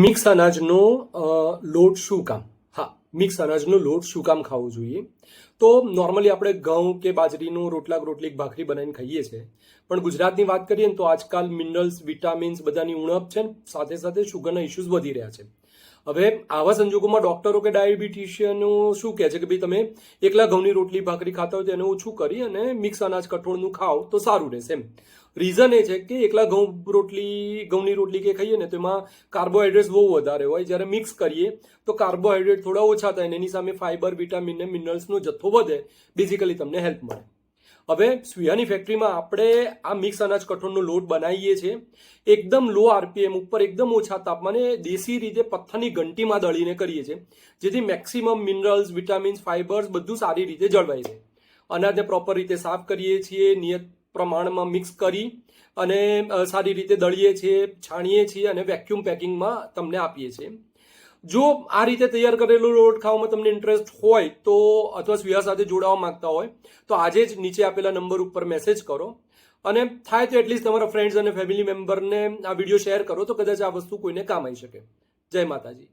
Mix અનાજનો લોટ શું કામ? હા, મિક્સ અનાજનો લોટ શું કામ ખાવો જોઈએ? તો નોર્મલી આપણે ઘઉં કે બાજરીનું રોટલી ભાખરી બનાવીને ખાઈએ છીએ, પણ ગુજરાતની વાત કરીએ ને તો આજકાલ મિનરલ્સ, વિટામિન્સ બધાની ઉણપ છે ને સાથે સાથે શુગરના ઇશ્યુઝ વધી રહ્યા છે. હવે આવા સંજોગોમાં ડોક્ટરો કે ડાયાબિટીશિયનો શું કહે છે કે ભાઈ તમે એકલા ઘઉંની રોટલી ભાખરી ખાતા હોય તો એને ઓછું કરી અને મિક્સ અનાજ કઠોળનું ખાઓ તો સારું રહેશે એમ. રીઝન એ છે કે એકલા ઘઉંની રોટલી કે ખાઈએ ને તો એમાં કાર્બોહાઈડ્રેટ્સ બહુ વધારે હોય, જ્યારે મિક્સ કરીએ તો કાર્બોહાઈડ્રેટ થોડા ઓછા થાય ને એની સામે ફાઈબર, વિટામિન ને મિનરલ્સનો જથ્થો વધે, બેઝિકલી તમને હેલ્પ મળે. હવે સુયાની ફેક્ટરીમાં આપણે આ મિક્સ અનાજ કઠોળનો લોટ બનાવીએ છીએ એકદમ લો આરપીએમ ઉપર, એકદમ ઓછા તાપમાને દેશી રીતે પથ્થરની ઘંટીમાં દળીને કરીએ છીએ, જેથી મેક્સિમમ મિનરલ્સ, વિટામિન્સ, ફાઈબર્સ બધું સારી રીતે જળવાય છે. અનાજને પ્રોપર રીતે સાફ કરીએ છીએ, નિયત પ્રમાણમાં મિક્સ કરી અને સારી રીતે દળીએ છીએ, છાણીએ છીએ અને વેક્યુમ પેકિંગમાં તમને આપીએ છીએ. જો આ રીતે તૈયાર કરેલો લોટ ખાવામાં તમને ઇન્ટરેસ્ટ હોય તો અથવા સુયા સાથે જોડાવા માંગતા હોય તો આજે જ નીચે આપેલા નંબર ઉપર મેસેજ કરો અને થાય તો એટલીસ્ટ તમારા ફ્રેન્ડ્સ અને ફેમિલી મેમ્બરને આ વિડીયો શેર કરો તો કદાચ આ વસ્તુ કોઈને કામ આવી શકે. જય માતાજી.